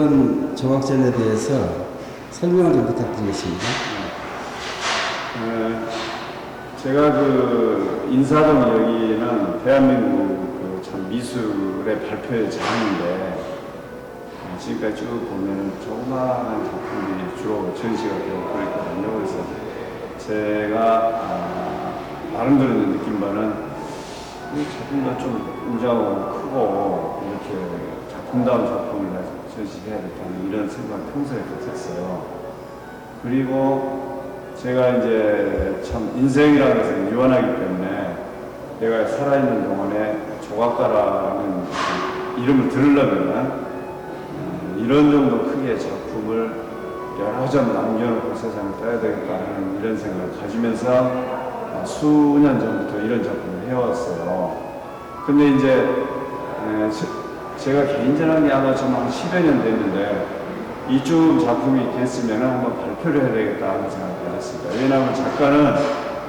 이번 조각전에 대해서 설명을 좀 부탁드리겠습니다. 제가 그 인사동 여기는 대한민국 참 미술의 발표의 장인데, 지금까지 쭉 보면 조그마한 작품들이 주로 전시가 되고 그랬거든요. 그래서 제가 나름대로 느낀 바는 이 작품도 좀 웅장하고 크고 이렇게 작품다운 작품을 전시해야겠다는 이런 생각을 평소에 가졌어요. 그리고 제가 이제 참 인생이라는 것은 유한하기 때문에 내가 살아있는 동안에 조각가라는 이름을 들으려면 이런 정도 크기의 작품을 여러 점 남겨놓고 세상을 떠야 되겠다는 이런 생각을 가지면서 수년 전부터 이런 작품을 해왔어요. 근데 이제 제가 개인전한 게 아마 좀 한 10여 년 됐는데 이쯤 작품이 됐으면 한번 발표를 해야 되겠다 하는 생각을 가졌습니다. 왜냐하면 작가는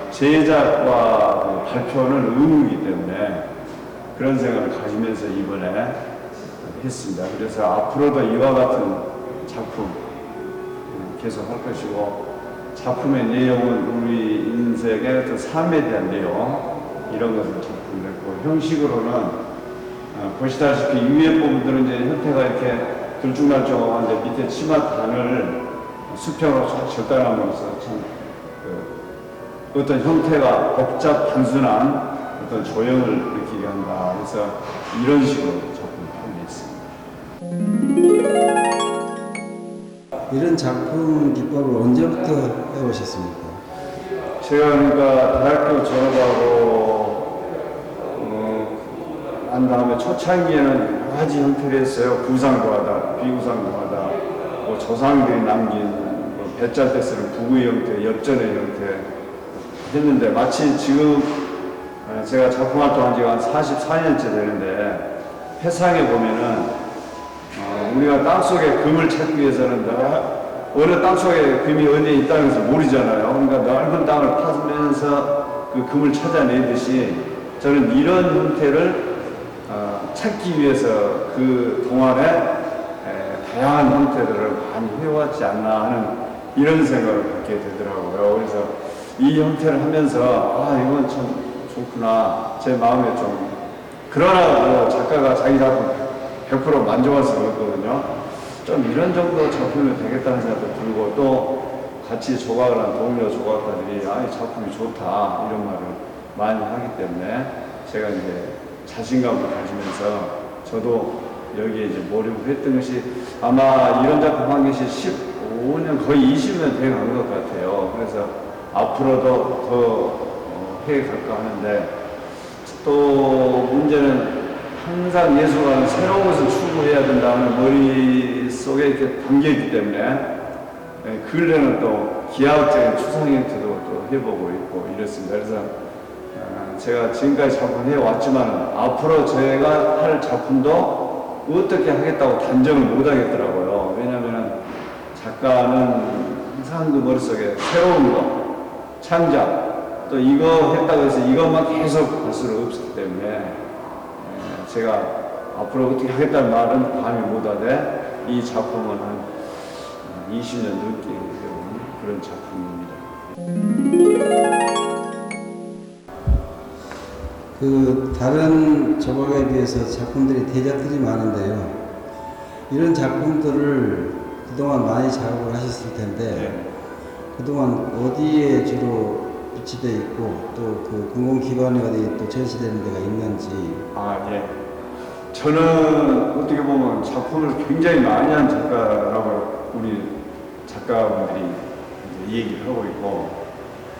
제작과 발표는 의무이기 때문에 그런 생각을 가지면서 이번에 했습니다. 그래서 앞으로도 이와 같은 작품 계속 할 것이고, 작품의 내용은 우리 인생의 어떤 삶에 대한 내용, 이런 것을 작품을 했고, 형식으로는 보시다시피 위에 부분들은 이제 형태가 이렇게 들쭉날쭉한데 밑에 치마 단을 수평으로 쫙 절단함으로써 참 어떤 형태가 복잡 단순한 어떤 조형을 느끼게 한다. 그래서 이런 식으로 이런 작품 기법을 언제부터 해오셨습니까? 제가 그러니까 대학교 졸업하고 난 다음에 초창기에는 여러 가지 형태를 했어요. 구상도 하다, 비구상도 하다, 뭐 조상들이 남긴 배짤 때 쓰는 부구의 형태, 엽전의 형태 했는데, 마치 지금 제가 작품 활동한 지가 한 44년째 되는데, 회상에 보면은 우리가 땅속에 금을 찾기 위해서는 어느 땅속에 금이 어디에 있다는 것을 모르잖아요. 그러니까 넓은 땅을 파면서 그 금을 찾아내듯이 저는 이런 형태를 찾기 위해서 그 동안에 다양한 형태들을 많이 해왔지 않나 하는 이런 생각을 갖게 되더라고요. 그래서 이 형태를 하면서 이건 참 좋구나, 제 마음에 좀, 그러나 뭐 작가가 자기 작품 100% 만족할 수가 없거든요. 좀 이런 정도 작품이 되겠다는 생각도 들고, 또 같이 조각을 한 동료 조각가들이 이 작품이 좋다 이런 말을 많이 하기 때문에 제가 이제 자신감을 가지면서 저도 여기에 이제 몰입을 했던 것이, 아마 이런 작품 한 것이 15년 거의 20년 돼 간 것 같아요. 그래서 앞으로도 더 해갈까 하는데, 또 문제는 항상 예술가는 새로운 것을 추구해야 된다는 머릿속에 이렇게 담겨있기 때문에 근래는 또 기하학적인 추상 형태도 또 해보고 있고 이렇습니다. 그래서 제가 지금까지 작품을 해왔지만 앞으로 제가 할 작품도 어떻게 하겠다고 단정을 못 하겠더라고요. 왜냐하면 작가는 항상 그 머릿속에 새로운 거, 창작, 또 이거 했다고 해서 이것만 계속 할 수는 없기 때문에 제가 앞으로 어떻게 하겠다는 말은 감히 못하되, 이 작품은 한 20년 넘게 해온 그런 작품입니다. 그 다른 조각에 비해서 작품들이 대작들이 많은데요. 이런 작품들을 그동안 많이 작업을 하셨을 텐데, 그동안 어디에 주로 비치되어 있고, 또 그 공공기관에 어디 또 전시되는 데가 있는지. 예. 저는 어떻게 보면 작품을 굉장히 많이 한 작가라고 우리 작가분들이 이제 얘기를 하고 있고,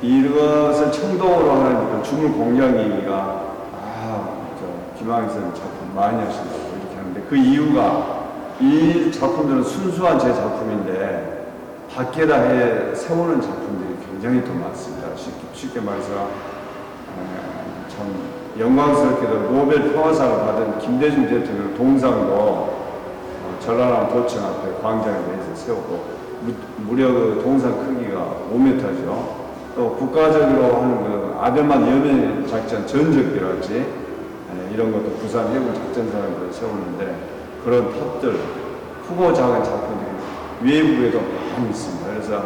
이것을 청동으로 하는 주물 공장이가 김학선 작품 많이 하신다고 이렇게 하는데, 그 이유가 이 작품들은 순수한 제 작품인데 밖에다 세우는 작품들이 굉장히 더 많습니다. 쉽게 말해서 참 영광스럽게도 노벨 평화상을 받은 김대중 대통령 동상도 전라남 도청 앞에 광장에 대해서 세우고, 무려 그 동상 크기가 5m죠. 또 국가적으로 하는 그 아들만 여명 작전 전적기랄지 이런 것도 부산 해군 작전사령부에 세우는데, 그런 탑들 크고 작은 작품들이 외부에도 많이 있습니다. 그래서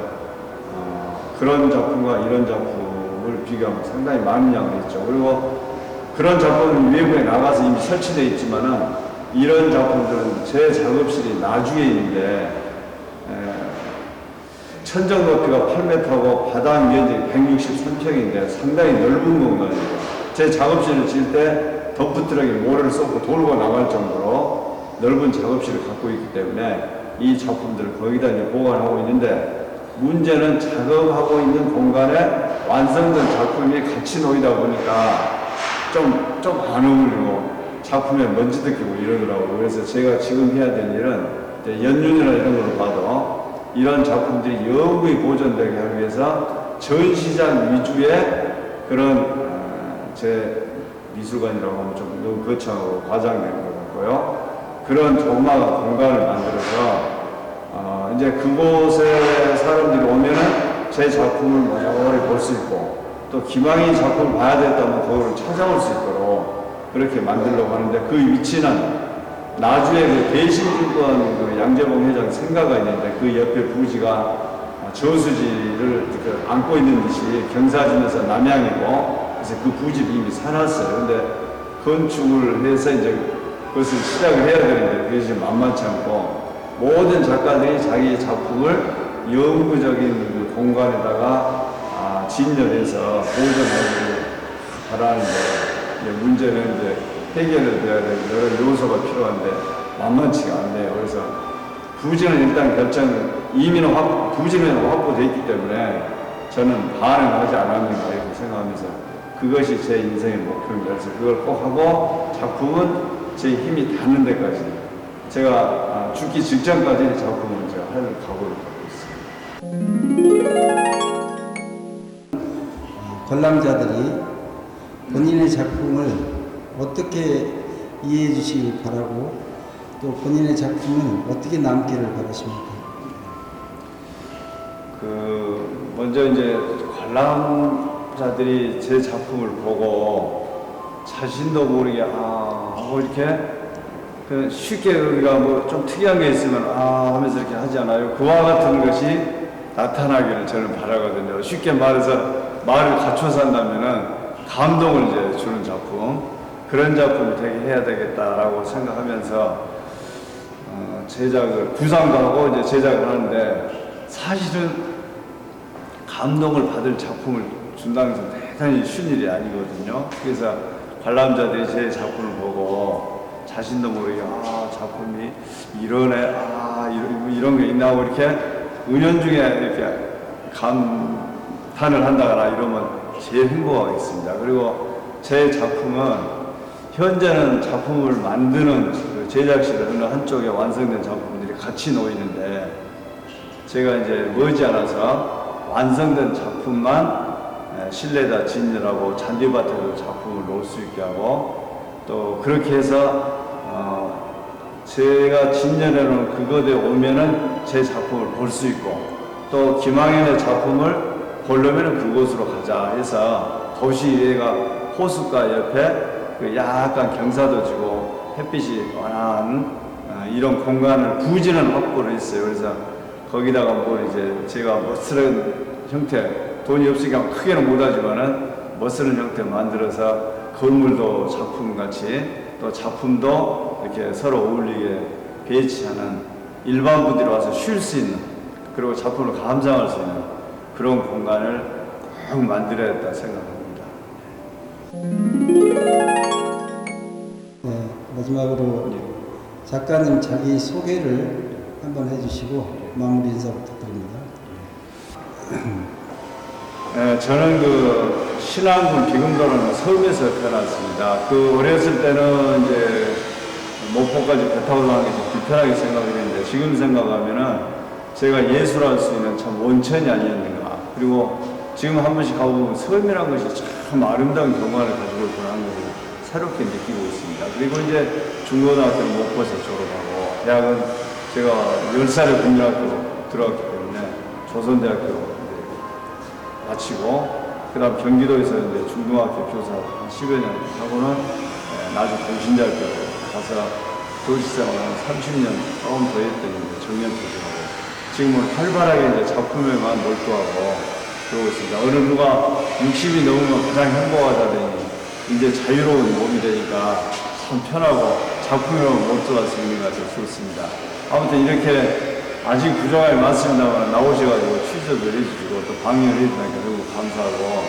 그런 작품과 이런 작품을 비교하면 상당히 많은 양이 있죠. 그리고 그런 작품은 외부에 나가서 이미 설치되어 있지만은 이런 작품들은 제 작업실이 나주에 있는데 천정 높이가 8m고 바닥 면적이 163평인데 상당히 넓은 공간이에요. 제 작업실을 질 때 덤프트럭에 모래를 쏟고 돌고 나갈 정도로 넓은 작업실을 갖고 있기 때문에 이 작품들을 거기다 이제 보관하고 있는데, 문제는 작업하고 있는 공간에 완성된 작품이 같이 놓이다 보니까 좀 안 어울리고 작품에 먼지도 끼고 이러더라고요. 그래서 제가 지금 해야 될 일은 연륜이나 이런 걸 봐도 이런 작품들이 영구히 보존되게 하기 위해서 전시장 위주의 그런 제 미술관이라고 하면 좀 너무 거창하고 과장된 것 같고요. 그런 조그마한 공간을 만들어서 이제 그곳에 사람들이 오면은 제 작품을 모조리 볼 수 있고, 또 기망이 작품을 봐야 됐다면 그걸 찾아올 수 있도록 그렇게 만들려고 하는데, 그 위치는 나주에 그 대신증권 그 양재봉 회장 생가가 있는데 그 옆에 부지가 저수지를 안고 있는 듯이 경사지면서 남향이고, 그래서 그 부지를 이미 사놨어요. 근데 건축을 해서 이제 그것을 시작을 해야 되는데 그게 지금 만만치 않고, 모든 작가들이 자기 작품을 영구적인 그 공간에다가 진열해서 보존하기를 바라는데, 문제는 이제 해결을 돼야 되는 여러 요소가 필요한데 만만치가 않네요. 그래서 부지는 일단 이미는 부지는 확보되어 있기 때문에 저는 반응하지 않았는가 이렇게 생각하면서, 그것이 제 인생의 목표입니다. 그래서 그걸 꼭 하고 작품은 제 힘이 닿는 데까지, 제가 죽기 직전까지 작품을 제가 할 각오를 갖고 있습니다. 관람자들이 본인의 작품을 어떻게 이해해 주시길 바라고, 또 본인의 작품은 어떻게 남기를 바라십니까? 먼저 이제 관람자들이 제 작품을 보고 자신도 모르게 뭐 이렇게 쉽게 우리가 뭐 좀 특이한 게 있으면 하면서 이렇게 하지 않아요. 그와 같은 것이 나타나기를 저는 바라거든요. 쉽게 말해서 말을 갖춰서 한다면은 감동을 이제 주는 작품, 그런 작품을 되게 해야 되겠다라고 생각하면서 제작을 구상도 하고 이제 제작을 하는데, 사실은 감동을 받을 작품을 준다는 것은 대단히 쉬운 일이 아니거든요. 그래서 관람자들이 제 작품을 보고 자신도 모르게 작품이 이러네, 이런 게 있나 하고 이렇게 은연중에 이렇게 감탄을 한다거나 이러면 제일 행복하겠습니다. 그리고 제 작품은 현재는 작품을 만드는 그 제작실의 어느 한쪽에 완성된 작품들이 같이 놓이는데, 제가 이제 머지않아서 완성된 작품만 실내에다 진열하고 잔디밭에도 작품을 놓을 수 있게 하고, 또 그렇게 해서 제가 진열해 놓은 그곳에 오면은 제 작품을 볼 수 있고, 또 김항현의 작품을 보려면은 그곳으로 가자 해서 도시가 호숫가 옆에 그 약간 경사도 지고 햇빛이 환한 이런 공간을 부지는 확보를 했어요. 그래서 거기다가 뭐 이제 제가 멋스런 형태, 돈이 없으니까 크게는 못하지만은 멋스런 형태 만들어서 건물도 작품같이, 또 작품도 이렇게 서로 어울리게 배치하는, 일반 분들이 와서 쉴 수 있는, 그리고 작품을 감상할 수 있는 그런 공간을 꼭 만들어야겠다 생각합니다. 네, 마지막으로 작가님 자기 소개를 한번 해주시고 마무리 인사 부탁드립니다. 네, 저는 그 신안군 비금도라는 섬에서 태어났습니다. 어렸을 때는 이제 목포까지 배 타고 가는 게 좀 불편하게 생각했는데, 지금 생각하면은 제가 예술할 수 있는 참 원천이 아니었는가. 그리고 지금 한 번씩 가보면 섬이라는 것이 참 아름다운 경관을 가지고 있구나 것을 새롭게 느끼고 있습니다. 그리고 이제 중고등학교는 목포에서 졸업하고, 대학은 제가 10살에 국민학교 들어갔기 때문에 조선대학교 마치고, 그 다음 경기도에서 이제 중등학교 교사 한 10여 년 하고는 나중 동신대학교 가서 도시생활 한 30년 조금 더 했더니 정년퇴직하고 지금은 활발하게 이제 작품에만 몰두하고 그러고 있습니다. 어느 누가 60이 넘으면 가장 행복하다더니 이제 자유로운 몸이 되니까 참 편하고 작품에만 몰두할 수 있는 것 같아서 좋습니다. 아무튼 이렇게 아직 부족함이 많습니다만 나오셔가지고 취재도 해주시고 또 방영을 해주니까 너무 감사하고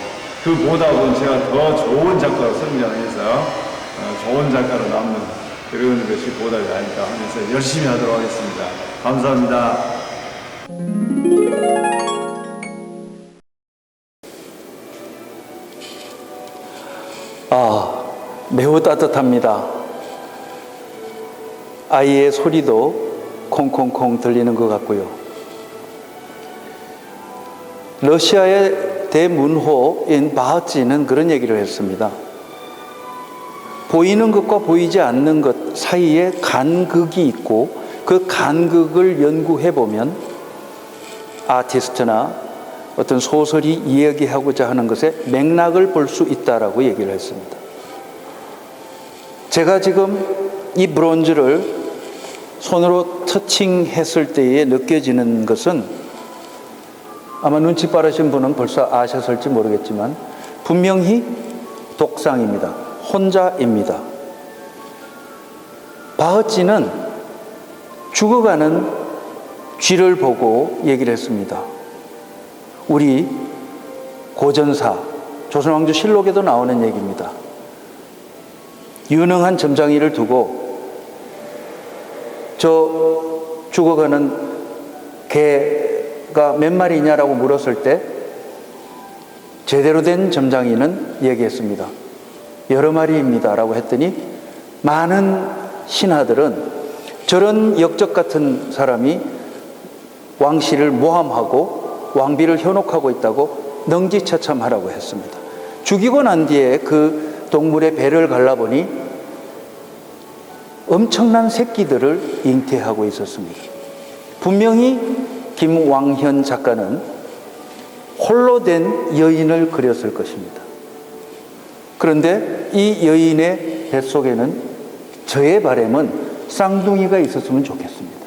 그보다는 제가 더 좋은 작가로 성장해서 좋은 작가로 남는 그런 것이 보답이 아닐까 하면서 열심히 하도록 하겠습니다. 감사합니다. 매우 따뜻합니다. 아이의 소리도 콩콩콩 들리는 것 같고요. 러시아의 대문호인 바흐진은 그런 얘기를 했습니다. 보이는 것과 보이지 않는 것 사이에 간극이 있고 그 간극을 연구해 보면 아티스트나 어떤 소설이 이야기하고자 하는 것의 맥락을 볼 수 있다라고 얘기를 했습니다. 제가 지금 이 브론즈를 손으로 터칭했을 때에 느껴지는 것은 아마 눈치 빠르신 분은 벌써 아셨을지 모르겠지만 분명히 독상입니다. 혼자입니다. 바흐진은 죽어가는 쥐를 보고 얘기를 했습니다. 우리 고전사 조선왕조 실록에도 나오는 얘기입니다. 유능한 점장이를 두고 저 죽어가는 개가 몇 마리냐라고 물었을 때 제대로 된 점장이는 얘기했습니다. 여러 마리입니다 라고 했더니 많은 신하들은 저런 역적 같은 사람이 왕실을 모함하고 왕비를 현혹하고 있다고 능지처참하라고 했습니다. 죽이고 난 뒤에 그 동물의 배를 갈라보니 엄청난 새끼들을 잉태하고 있었습니다. 분명히 김왕현 작가는 홀로 된 여인을 그렸을 것입니다. 그런데 이 여인의 뱃속에는 저의 바람은 쌍둥이가 있었으면 좋겠습니다.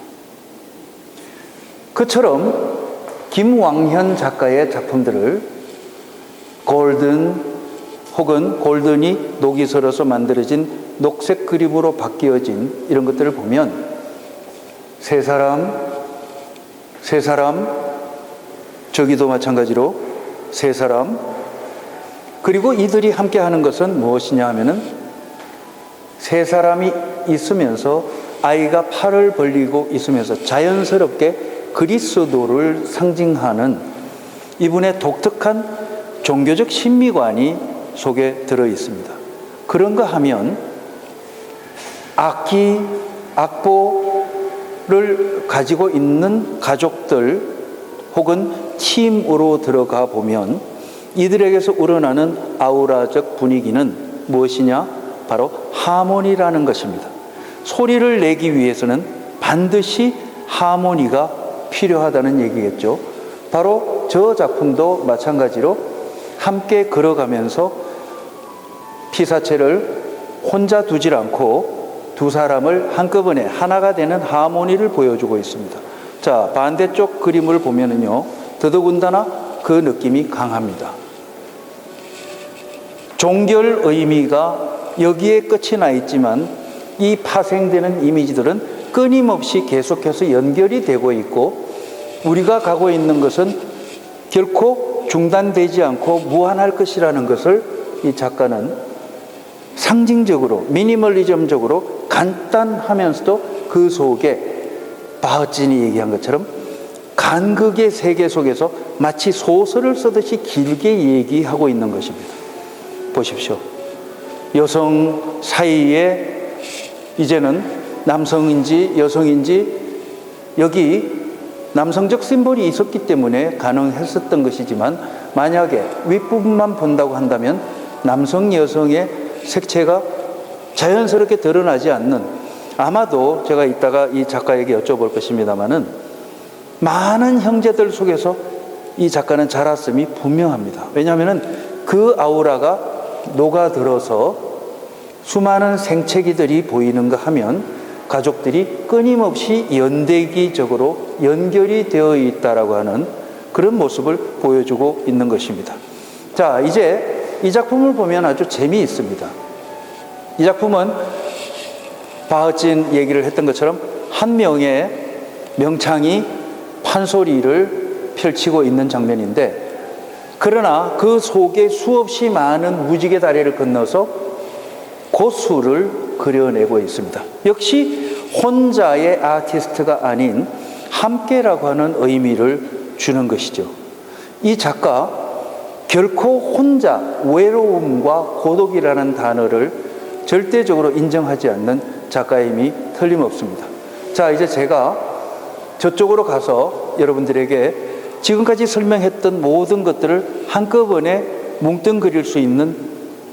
그처럼 김왕현 작가의 작품들을 골든 혹은 골든이 녹이 슬어서 만들어진 녹색 그림으로 바뀌어진 이런 것들을 보면 세 사람, 저기도 마찬가지로 세 사람, 그리고 이들이 함께 하는 것은 무엇이냐 하면은 세 사람이 있으면서 아이가 팔을 벌리고 있으면서 자연스럽게 그리스도를 상징하는 이분의 독특한 종교적 신미관이 속에 들어 있습니다. 그런가 하면 악기, 악보를 가지고 있는 가족들 혹은 팀으로 들어가 보면 이들에게서 우러나는 아우라적 분위기는 무엇이냐? 바로 하모니라는 것입니다. 소리를 내기 위해서는 반드시 하모니가 필요하다는 얘기겠죠. 바로 저 작품도 마찬가지로 함께 걸어가면서 피사체를 혼자 두질 않고 두 사람을 한꺼번에 하나가 되는 하모니를 보여주고 있습니다. 자, 반대쪽 그림을 보면은요, 더더군다나 그 느낌이 강합니다. 종결 의미가 여기에 끝이 나 있지만 이 파생되는 이미지들은 끊임없이 계속해서 연결이 되고 있고 우리가 가고 있는 것은 결코 중단되지 않고 무한할 것이라는 것을 이 작가는 상징적으로 미니멀리즘적으로 간단하면서도 그 속에 바흐진이 얘기한 것처럼 간극의 세계 속에서 마치 소설을 쓰듯이 길게 얘기하고 있는 것입니다. 보십시오. 여성 사이에 이제는 남성인지 여성인지 여기 남성적 심볼이 있었기 때문에 가능했었던 것이지만 만약에 윗부분만 본다고 한다면 남성 여성의 색채가 자연스럽게 드러나지 않는, 아마도 제가 이따가 이 작가에게 여쭤볼 것입니다만은 많은 형제들 속에서 이 작가는 자랐음이 분명합니다. 왜냐하면 그 아우라가 녹아들어서 수많은 생채기들이 보이는가 하면 가족들이 끊임없이 연대기적으로 연결이 되어 있다라고 하는 그런 모습을 보여주고 있는 것입니다. 자, 이제 이 작품을 보면 아주 재미있습니다. 이 작품은 바흐진 얘기를 했던 것처럼 한 명의 명창이 판소리를 펼치고 있는 장면인데, 그러나 그 속에 수없이 많은 무지개 다리를 건너서 고수를 그려내고 있습니다. 역시 혼자의 아티스트가 아닌 함께라고 하는 의미를 주는 것이죠. 이 작가 결코 혼자 외로움과 고독이라는 단어를 절대적으로 인정하지 않는 작가임이 틀림없습니다. 자, 이제 제가 저쪽으로 가서 여러분들에게 지금까지 설명했던 모든 것들을 한꺼번에 뭉뚱그릴 수 있는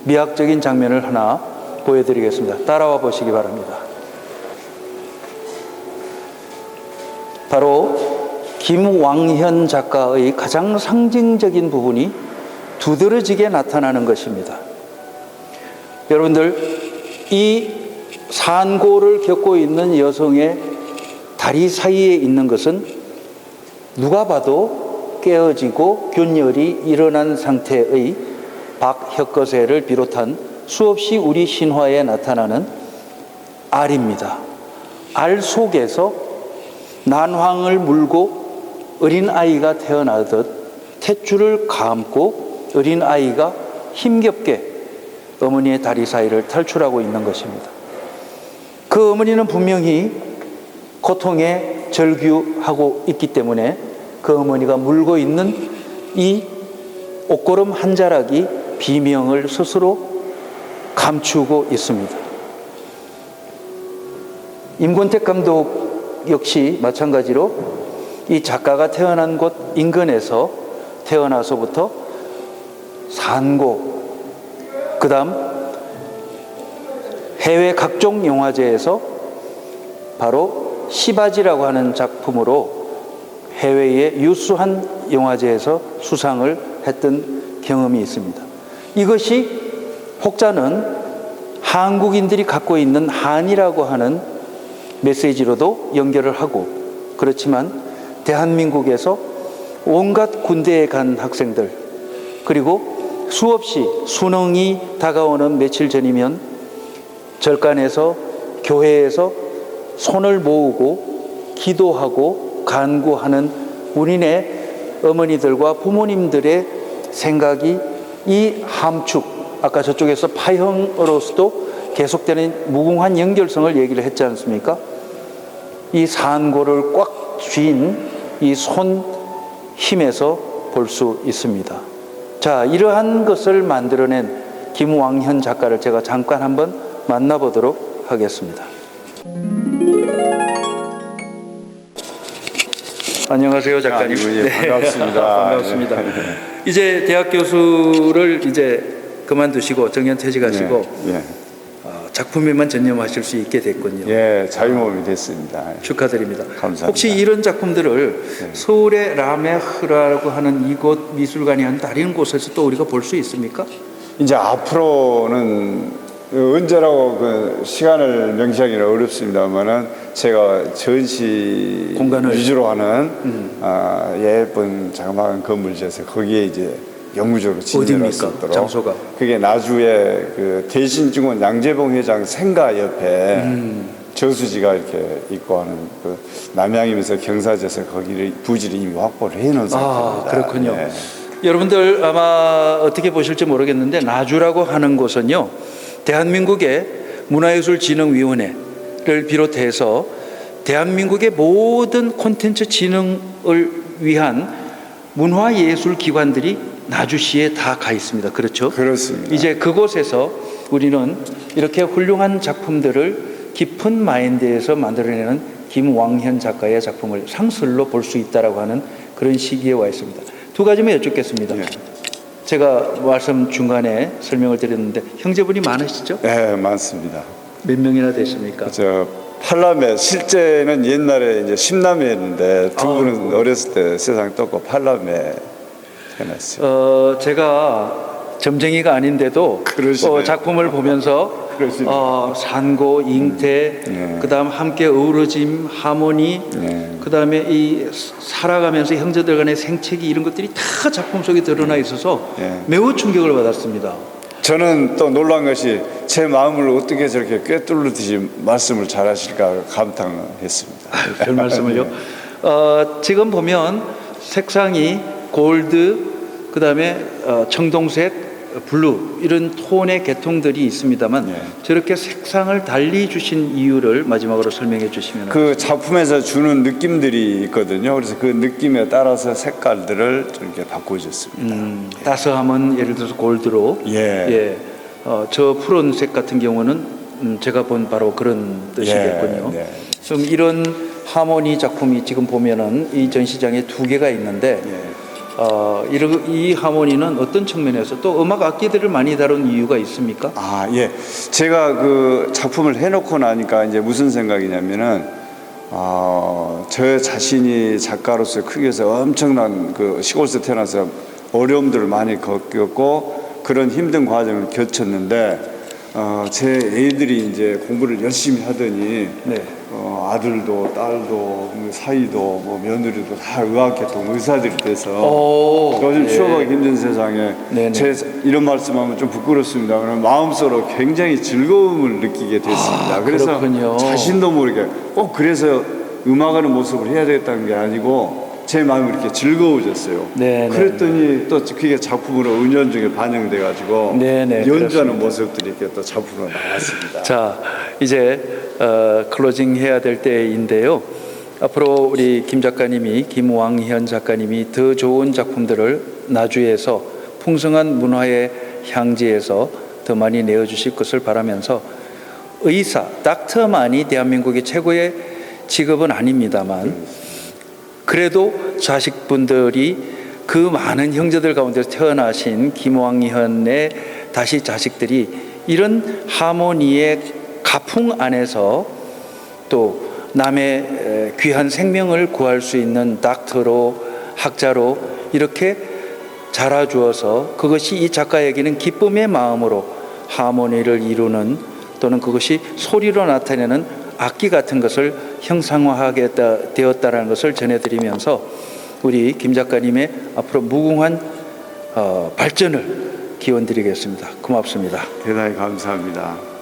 미학적인 장면을 하나 보여드리겠습니다. 따라와 보시기 바랍니다. 바로 김왕현 작가의 가장 상징적인 부분이 두드러지게 나타나는 것입니다. 여러분들, 이 산고를 겪고 있는 여성의 다리 사이에 있는 것은 누가 봐도 깨어지고 균열이 일어난 상태의 박혁거세를 비롯한 수없이 우리 신화에 나타나는 알입니다. 알 속에서 난황을 물고 어린아이가 태어나듯 탯줄을 감고 어린아이가 힘겹게 어머니의 다리 사이를 탈출하고 있는 것입니다. 그 어머니는 분명히 고통에 절규하고 있기 때문에 그 어머니가 물고 있는 이 옷고름 한 자락이 비명을 스스로 감추고 있습니다. 임권택 감독 역시 마찬가지로 이 작가가 태어난 곳 인근에서 태어나서부터 산고, 그 다음 해외 각종 영화제에서 바로 시바지라고 하는 작품으로 해외의 유수한 영화제에서 수상을 했던 경험이 있습니다. 이것이 혹자는 한국인들이 갖고 있는 한이라고 하는 메시지로도 연결을 하고, 그렇지만 대한민국에서 온갖 군대에 간 학생들, 그리고 수없이 수능이 다가오는 며칠 전이면 절간에서 교회에서 손을 모으고 기도하고 간구하는 우리네 어머니들과 부모님들의 생각이 이 함축, 아까 저쪽에서 파형으로서도 계속되는 무궁한 연결성을 얘기를 했지 않습니까? 이 산고를 꽉 쥔 이 손 힘에서 볼 수 있습니다. 자, 이러한 것을 만들어낸 김왕현 작가를 제가 잠깐 한번 만나보도록 하겠습니다. 안녕하세요, 작가님. 예, 반갑습니다. 반갑습니다. 이제 대학 교수를 이제 그만두시고 정년 퇴직하시고 작품에만 전념하실 수 있게 됐군요. 예, 자유몸이 됐습니다. 축하드립니다. 감사합니다. 혹시 이런 작품들을 서울의 라메흐라고 하는 이곳 미술관이 한 다른 곳에서 또 우리가 볼 수 있습니까? 이제 앞으로는 언제라고 그 시간을 명시하기는 어렵습니다만은 제가 전시 공간을 위주로 하는 예쁜 자그마한 건물지에서 거기에 이제 영구적으로 진행할 수 어디입니까? 있도록. 장소가? 그게 나주에 그 대신증원 양재봉 회장 생가 옆에 저수지가 이렇게 있고 하는 그 남양이면서 경사지에서 거기를 부지를 이미 확보를 해놓은 상태입니다. 그렇군요. 예. 여러분들 아마 어떻게 보실지 모르겠는데 나주라고 하는 곳은요, 대한민국의 문화예술진흥위원회를 비롯해서 대한민국의 모든 콘텐츠 진흥을 위한 문화예술기관들이 나주시에 다 가 있습니다. 그렇죠? 그렇습니다. 이제 그곳에서 우리는 이렇게 훌륭한 작품들을 깊은 마인드에서 만들어내는 김왕현 작가의 작품을 상술로 볼 수 있다라고 하는 그런 시기에 와 있습니다. 두 가지만 여쭙겠습니다. 예. 제가 말씀 중간에 설명을 드렸는데 형제분이 많으시죠? 네, 많습니다. 몇 명이나 되십니까? 저 팔남매, 실제는 옛날에 이제 10남매였는데 두 분은 어렸을 때 세상 떴고 팔남매 태어났어요. 제가 점쟁이가 아닌데도 그러시네요. 작품을 보면서 그러시네요. 산고, 잉태, 네. 그다음 함께 어우러짐, 하모니, 네. 그다음에 이 살아가면서 형제들 간의 생채기 이런 것들이 다 작품 속에 드러나 있어서 네. 매우 충격을 받았습니다. 저는 또 놀란 것이 제 마음을 어떻게 저렇게 꿰뚫듯이 말씀을 잘하실까 감탄했습니다. 별 말씀을요. 지금 보면 색상이 골드, 그다음에 청동색, 블루 이런 톤의 계통들이 있습니다만 네. 저렇게 색상을 달리 주신 이유를 마지막으로 설명해 주시면 그 작품에서 주는 느낌들이 있거든요. 그래서 그 느낌에 따라서 색깔들을 좀 이렇게 바꿔줬습니다. 따스함은 예를 들어서 골드로, 예. 저 푸른색 같은 경우는 제가 본 바로 그런 뜻이겠군요. 예, 네. 좀 이런 하모니 작품이 지금 보면은 이 전시장에 2개가 있는데 예. 이 하모니는 어떤 측면에서 또 음악 악기들을 많이 다룬 이유가 있습니까? 아, 예. 제가 그 작품을 해놓고 나니까 이제 무슨 생각이냐면은, 저 자신이 작가로서 크게서 엄청난 그 시골에서 태어나서 어려움들을 많이 겪었고 그런 힘든 과정을 겪었는데, 제 애들이 이제 공부를 열심히 하더니, 네. 아들도 딸도 뭐 사이도 뭐 며느리도 다 의학계통 의사들이 돼서 요즘 예. 취업하기 힘든 세상에 네네. 제 이런 말씀하면 좀 부끄럽습니다. 그러나 마음속으로 굉장히 즐거움을 느끼게 됐습니다. 그래서 그렇군요. 자신도 모르게 꼭 그래서 음악하는 모습을 해야 되겠다는 게 아니고 제 마음이 이렇게 즐거워졌어요. 네네. 그랬더니 또 그게 작품으로 은연중에 반영돼 가지고 네네, 연주하는 그렇습니다. 모습들이 이렇게 또 작품으로 나왔습니다. 자, 이제 클로징 해야 될 때인데요. 앞으로 우리 김 작가님이, 김왕현 작가님이 더 좋은 작품들을 나주에서 풍성한 문화의 향지에서 더 많이 내어주실 것을 바라면서 의사, 닥터만이 대한민국의 최고의 직업은 아닙니다만 그래도 자식분들이 그 많은 형제들 가운데서 태어나신 김왕현의 다시 자식들이 이런 하모니의 가풍 안에서 또 남의 귀한 생명을 구할 수 있는 닥터로 학자로 이렇게 자라주어서 그것이 이 작가에게는 기쁨의 마음으로 하모니를 이루는 또는 그것이 소리로 나타내는 악기 같은 것을 형상화하게 되었다는 것을 전해드리면서 우리 김 작가님의 앞으로 무궁한 발전을 기원드리겠습니다. 고맙습니다. 대단히 감사합니다.